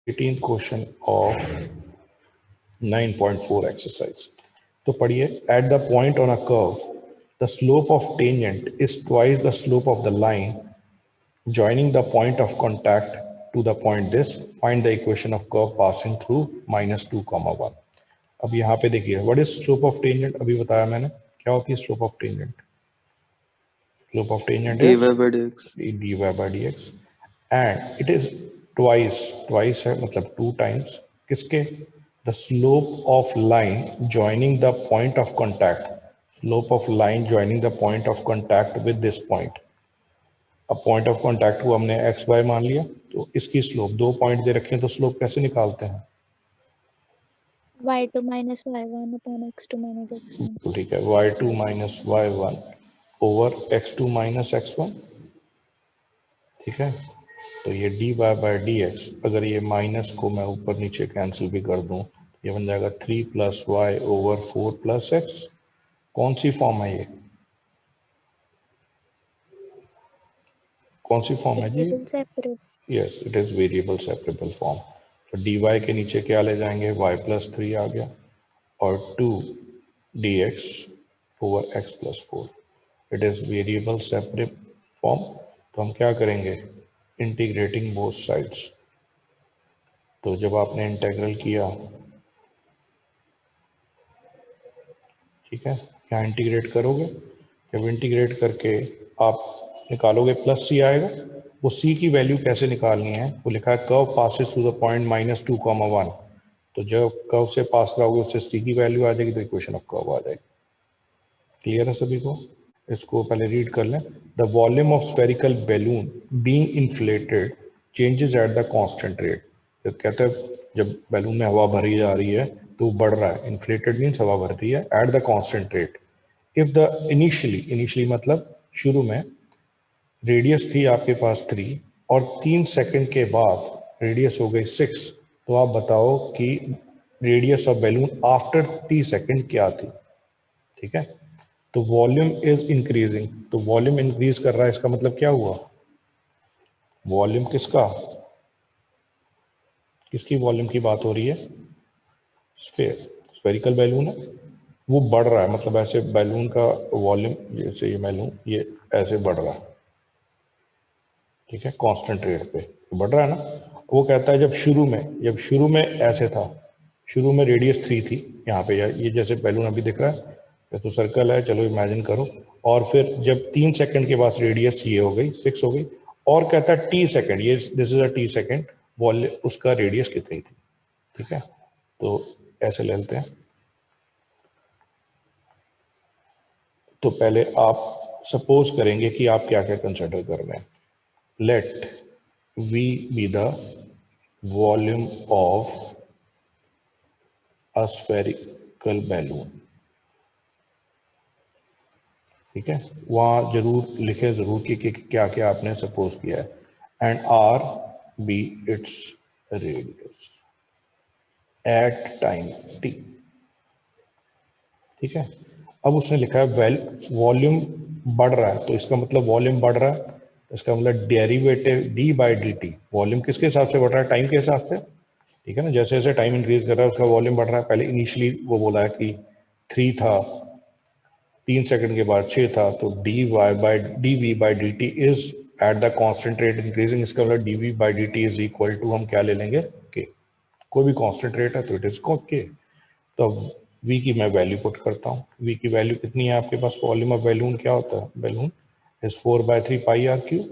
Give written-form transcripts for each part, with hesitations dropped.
18th question of 9.4 exercise. तो पढ़िए, at the point on a curve the slope of tangent is twice the slope of the line joining the point of contact to the point this, find the equation of curve passing through -2, 1। अब यहाँ पे देखिए, what is slope of tangent, अभी बताया मैंने क्या होती है slope of tangent. Slope of tangent dy is by dx. dy by dx and it is twice, twice है मतलब टू टाइम्स किसके, the slope of line joining the point of contact, slope of line joining the point of contact with this point. अब point of contact को हमने x Y मान लिया, तो इसकी स्लोप, दो पॉइंट दे रखे हैं तो स्लोप कैसे निकालते हैं। y2 minus y1 upon x2 minus x1। तो ठीक है, y2 minus y1 over x2 minus x1। ठीक है, तो ये dy बाई डी एक्स, अगर ये माइनस को मैं ऊपर नीचे कैंसिल भी कर दूं, ये बन जाएगा 3 plus y over 4 plus x. कौन सी फॉर्म है ये, कौन सी फॉर्म है जी। Variable separate. Yes, it is variable separable form. तो डी वाई के नीचे क्या ले जाएंगे, वाई प्लस 3 आ गया और 2 D x over x plus 4। It is variable separate form. तो हम क्या करेंगे, इंटीग्रेटिंग बोथ साइड्स। तो जब आपने इंटेग्रल किया, ठीक है, क्या इंटीग्रेट करोगे, जब इंटीग्रेट करके आप निकालोगे प्लस सी आएगा। वो सी की वैल्यू कैसे निकालनी है, वो लिखा है curve passes to the point -2, 1। तो जब कर्व से पास कराओगे उससे सी की वैल्यू आ जाएगी, तो इक्वेशन ऑफ कर्व आ जाएगी। क्लियर है सभी को, इसको पहले रीड कर लें। The volume of spherical balloon being inflated changes at the constant rate. जब कहते हैं जब बैलून में हवा भरी जा रही है तो बढ़ रहा है, इन्फ्लेटेड मीन्स हवा भर रही है, eight the constant rate. If the initially मतलब शुरू में रेडियस थी आपके पास 3 और 3 सेकंड के बाद रेडियस हो गई 6, तो आप बताओ कि radius of balloon after 3 second क्या थी। ठीक है, तो वॉल्यूम इज इंक्रीजिंग, तो वॉल्यूम इंक्रीज कर रहा है, इसका मतलब क्या हुआ, वॉल्यूम किसका, किसकी वॉल्यूम की बात हो रही है, स्फेरिकल बैलून है, वो बढ़ रहा है, मतलब ऐसे बैलून का वॉल्यूम, जैसे ये बैलून ये ऐसे बढ़ रहा है, ठीक है, कांस्टेंट रेट पे तो बढ़ रहा है ना। वो कहता है जब शुरू में ऐसे था, शुरू में रेडियस 3 थी यहाँ पे, ये जैसे बैलून अभी दिख रहा है, ये तो सर्कल है, चलो इमेजिन करो, और फिर जब 3 सेकंड के बाद रेडियस ये हो गई 6 हो गई, और कहता है टी सेकंड, ये this is a T second, उसका रेडियस कितनी थी। ठीक है, तो ऐसे ले लेते हैं। तो पहले आप सपोज करेंगे कि आप क्या क्या कंसिडर कर रहे हैं। Let V be the volume of a spherical balloon। ठीक है, वहां जरूर लिखे जरूर कि क्या क्या आपने सपोज किया है। And R be its radius at time t। ठीक है, अब उसने लिखा है वेल वॉल्यूम बढ़ रहा है, तो इसका मतलब वॉल्यूम बढ़ रहा है, इसका मतलब derivative d by d T, volume किसके हिसाब से बढ़ रहा है, टाइम के हिसाब से। ठीक है ना, जैसे जैसे टाइम इंक्रीज कर रहा है उसका वॉल्यूम बढ़ रहा है। पहले इनिशियली वो बोला है कि 3 था, 3 सेकंड के बाद 6 था, तो d v by d t is at the constant rate increasing. इसका मतलब d v by d t is equal to, हम क्या ले लेंगे, के। कोई भी कांस्टेंट रेट है तो इट इज के। तो अब वी की मैं वैल्यू पुट करता हूँ। वी की वैल्यू कितनी है आपके पास, वॉल्यूम ऑफ बैलून क्या होता है, balloon is 4/3 pi r cube.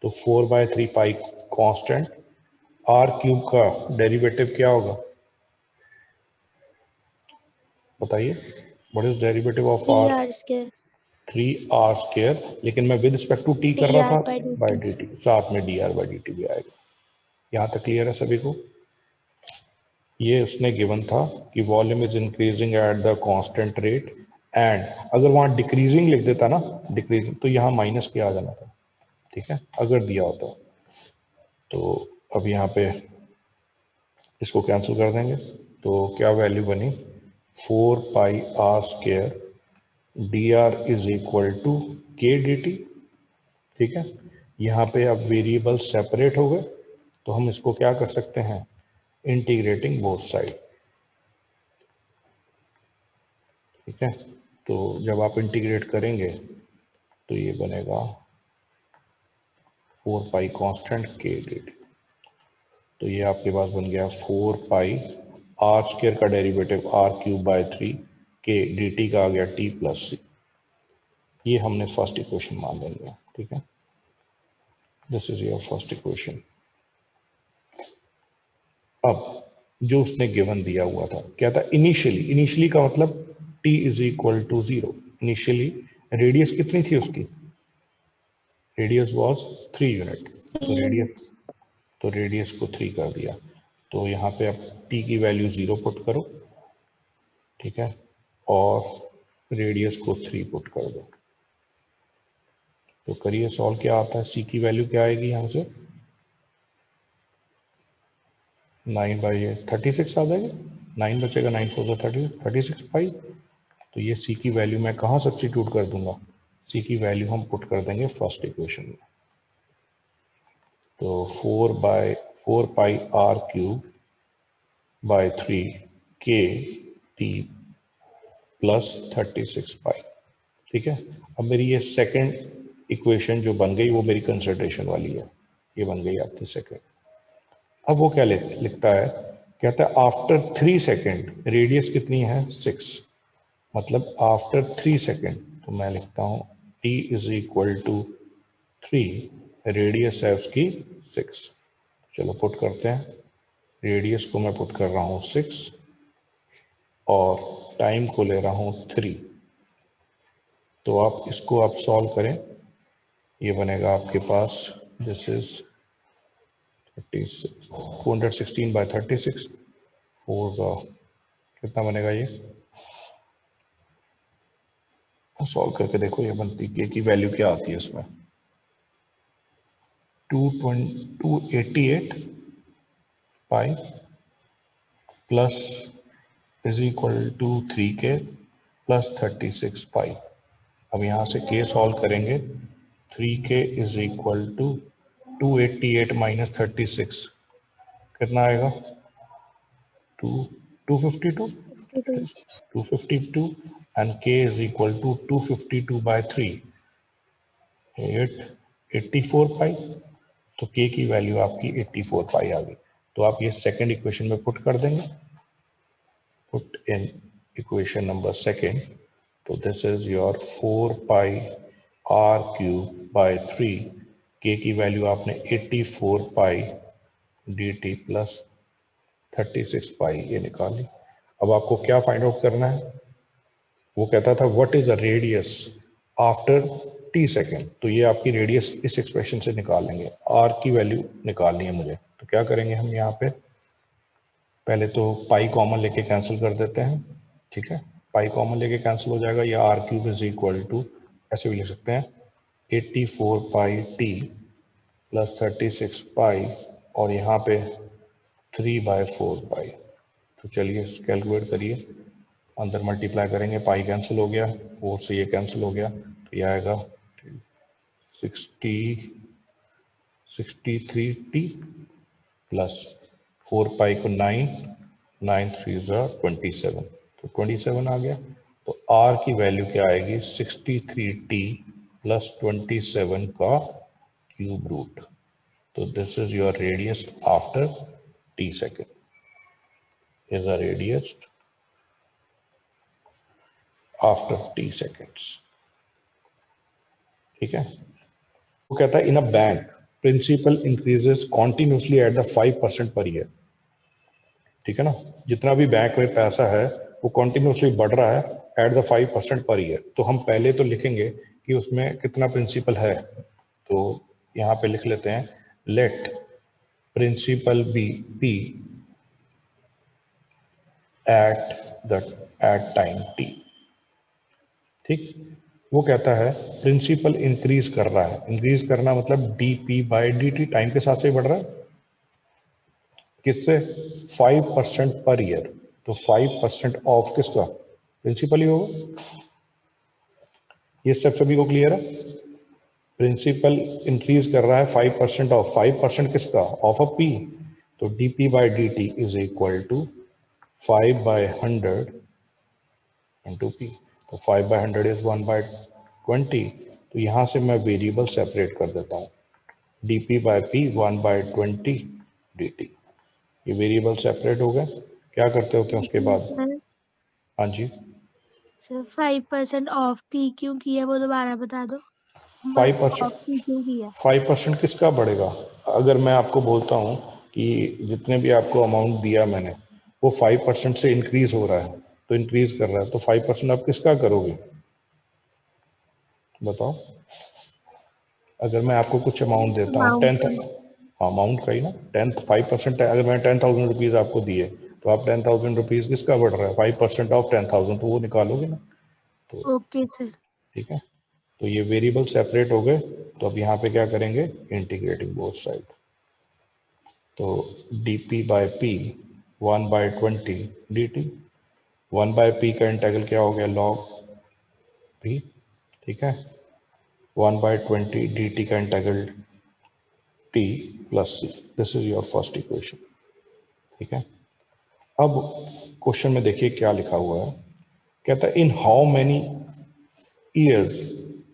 तो 4/3 पाई कांस्टेंट, आर क्यूब का डेरिवेटिव क्या होगा बताइए, what is derivative of r, dr² 3r², लेकिन मैं विद रिस्पेक्ट टू टी कर रहा था, dr by by dt। D T, साथ में D R by d T भी आएगा। यहाँ तक क्लियर है सभी को। ये उसने गिवन था कि volume is increasing at the constant rate, and अगर वहां डिक्रीजिंग लिख देता ना, डिक्रीजिंग, तो यहाँ माइनस के आ जाना था। ठीक है, अगर दिया होता तो अब यहाँ पे इसको कैंसिल कर देंगे, तो क्या वैल्यू बनी, 4πr² d r is equal to k d t. ठीक है, यहाँ पे अब वेरिएबल सेपरेट हो गए, तो हम इसको क्या कर सकते हैं, इंटीग्रेटिंग बोथ साइड। ठीक है, तो जब आप इंटीग्रेट करेंगे तो ये बनेगा 4 पाई कांस्टेंट के dt। तो ये आपके पास बन गया 4 पाई आर स्क्वायर का डेरिवेटिव आर क्यूब बाय 3 के dt का आ गया t प्लस सी। ये हमने फर्स्ट इक्वेशन मान लेंगे। ठीक है, this is your first equation. अब जो उसने गिवन दिया हुआ था क्या था, इनिशियली का मतलब t is equal to 0। Initially radius कितनी थी उसकी, रेडियस वाज 3 यूनिट। तो 3 units. रेडियस को 3 कर दिया। तो यहाँ पे अब t की वैल्यू 0 पुट करो। ठीक है, और रेडियस को 3 पुट कर दो। तो करिए सॉल्व, क्या आता है, c की वैल्यू क्या आएगी यहाँ से 9/36 आ जाएगी। 9 बचेगा, 9 4 36 पाई। तो ये c की वैल्यू मैं कहाँ सब्स्टिट्यूट कर दूंगा, c की वैल्यू हम पुट कर देंगे फर्स्ट इक्वेशन में। तो 4 पाई r क्यूब बाय 3 के टी प्लस 36 पाई। ठीक है, अब मेरी ये सेकंड इक्वेशन जो बन गई वो मेरी कंसंट्रेशन वाली है, ये बन गई आपकी सेकंड। अब वो क्या लिखता है, कहता है आफ्टर 3 सेकेंड रेडियस कितनी है 6, मतलब आफ्टर 3 सेकेंड। तो मैं लिखता हूं t is equal to 3, radius है उसकी 6। चलो पुट करते हैं, रेडियस को मैं पुट कर रहा हूं 6 और टाइम को ले रहा हूं 3। तो आप इसको आप सॉल्व करें, ये बनेगा आपके पास, दिस इज 216/36 4 कितना बनेगा, ये सॉल्व करके देखो, ये बनती के की वैल्यू क्या आती है इसमें 288 pi plus is equal to 3k plus 36 pi. अब यहाँ से k सॉल्व करेंगे, 3k is equal to 288 minus 36 कितना आएगा 252 52. 252 and k is equal to 252 by 3 84 पाई। तो k की वैल्यू आपकी 84 पाई आ गई। तो आप ये सेकंड इक्वेशन में पुट कर देंगे, put in equation number second. तो this is your 4 pi r cube by 3, k की वैल्यू आपने 84 पाई dt प्लस 36 पाई ये निकाली। अब आपको क्या फाइंड आउट करना है, वो कहता था what is a radius after t second. तो ये आपकी रेडियस इस एक्सप्रेशन से निकाल लेंगे, r की वैल्यू निकालनी है मुझे। तो क्या करेंगे हम यहाँ पे, पहले तो पाई कॉमन लेके कैंसिल कर देते हैं। ठीक है, पाई कॉमन लेके कैंसिल हो जाएगा, ये r cube is equal to, ऐसे भी लिख सकते हैं 84 पाई t प्लस 36 पाई और यहाँ पे 3/4 पाई। तो चलिए कैलकुलेट करिए, अंदर मल्टीप्लाई करेंगे, पाई कैंसिल हो गया, 4 से ये कैंसिल हो गया, तो ये आएगा 63t प्लस 4 पाई को 9 9 3 27, तो 27 आ गया। तो r की वैल्यू क्या आएगी 63t प्लस 27 का क्यूब रूट। तो this is your radius after t second, is a radius after t seconds। ठीक है, वो कहता है in a bank principal increases continuously at the 5% per year. ठीक है ना, जितना भी बैंक में पैसा है वो कॉन्टिन्यूसली बढ़ रहा है एट द 5% पर ईयर। तो हम पहले तो लिखेंगे कि उसमें कितना प्रिंसिपल है। तो यहाँ पे लिख लेते हैं let principal be p at time t. ठीक, वो कहता है प्रिंसिपल इंक्रीज कर रहा है, इंक्रीज करना मतलब dp/dt टाइम के साथ से बढ़ रहा है, किससे 5% पर ईयर। तो 5% ऑफ किसका, प्रिंसिपल ही होगा। ये स्टेप सभी को क्लियर है। प्रिंसिपल इंक्रीज कर रहा है 5% ऑफ 5% किसका ऑफ अ पी, तो dp by d t is equal to 5/100 into p. तो 5/100 इज 1/20। तो यहां से मैं वेरिएबल सेपरेट कर देता हूँ, dp बाई पी 1/20 dt। ये वेरिएबल सेपरेट हो गए। क्या करते होते हैं उसके बाद? हाँ जी, सर 5% ऑफ पी क्यों किया वो दोबारा बता दो। 5% ऑफ पी क्यों किया? 5% किसका बढ़ेगा? अगर मैं आपको बोलता हूँ कि जितने भी आपको अमाउंट दिया मैंने वो 5% से इंक्रीज हो रहा है, तो इंक्रीज कर रहा है, तो 5% आप किसका करोगे बताओ? अगर मैं आपको कुछ अमाउंट देता हूँ Amount 10, हाँ अमाउंट का ही ना, 5% है। अगर मैंने 10,000 रुपीज़ आपको दिए तो आप 10,000 रुपीज़ किसका बढ़ रहा है? 5% ऑफ 10,000, तो वो निकालोगे ना। तो ओके सर। ठीक है, तो ये वेरिएबल सेपरेट हो गए। तो अब यहाँ पे क्या करेंगे? Integrating both side. तो dp by P 1/20 dt। 1/p का इंटीग्रल क्या हो गया? log p। ठीक है, 1/20 dt का integral t plus c। This is your first equation. ठीक है, अब क्वेश्चन में देखिए क्या लिखा हुआ है। कहता है in how many years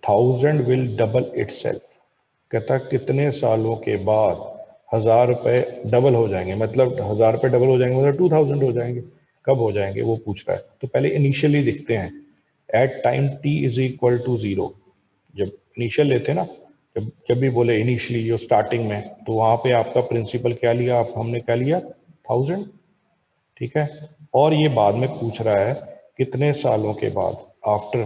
1000 will double itself. कहता है कितने सालों के बाद 1000 रुपए डबल हो जाएंगे, मतलब 1000 रुपए डबल हो जाएंगे मतलब 2000 हो जाएंगे। कब हो जाएंगे वो पूछ रहा है। तो पहले इनिशियली लिखते हैं, at time t is equal to 0। जब इनिशियल लेते हैं ना, जब जब भी बोले इनिशियली जो स्टार्टिंग में, तो वहां पे आपका प्रिंसिपल क्या लिया, आप हमने क्या लिया? 1000। ठीक है, और ये बाद में पूछ रहा है कितने सालों के बाद, after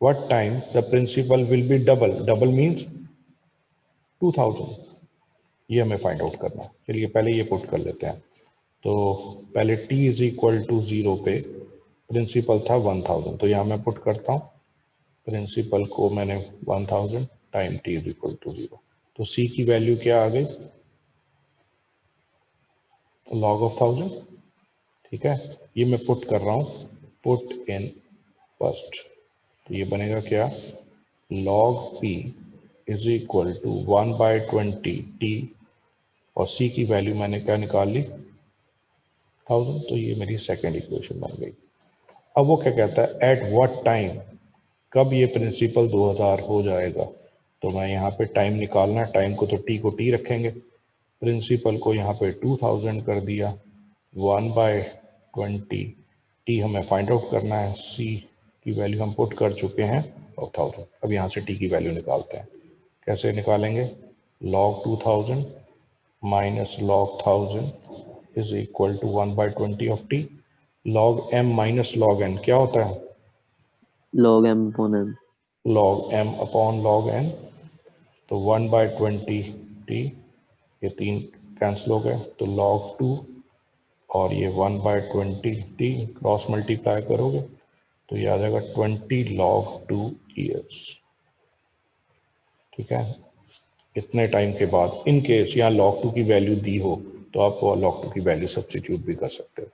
what time the principal will be double. Double means 2000। ये हमें फाइंड आउट करना है। चलिए पहले ये पुट कर लेते हैं। तो पहले t इज इक्वल टू 0 पे प्रिंसिपल था 1000, तो यहाँ मैं पुट करता हूँ प्रिंसिपल को मैंने 1000 time t is equal to 0। तो c की वैल्यू क्या आ गई? log of 1000। ठीक है, ये मैं पुट कर रहा हूँ, पुट इन फर्स्ट। तो ये बनेगा क्या? log p is equal to 1/20 t, और c की वैल्यू मैंने क्या निकाल ली? 1000। तो ये मेरी सेकेंड इक्वेशन बन गई। अब वो क्या कहता है, एट व्हाट टाइम, कब ये प्रिंसिपल 2000 हो जाएगा? तो मैं यहाँ पे टाइम निकालना है, टाइम को तो टी को टी रखेंगे, प्रिंसिपल को यहाँ पे 2000 कर दिया, 1/20 टी हमें फाइंड आउट करना है, सी की वैल्यू हम पुट कर चुके हैं और 1000। अब यहाँ से टी की वैल्यू निकालते हैं। कैसे निकालेंगे? log 2000 minus log 1000 is equal to 1/20 of t. log m minus log n क्या होता है? log m upon n। log m upon log n। तो 1/20 t, ये तीन कैंसिल हो गए, तो log 2 और ये 1/20 t क्रॉस मल्टीप्लाई करोगे तो ये आ जाएगा 20 log 2 ईयर्स। ठीक है, इतने टाइम के बाद, इन केस यहाँ log 2 की वैल्यू दी हो तो आप log 2 की वैल्यू सब्स्टिट्यूट भी कर सकते हो।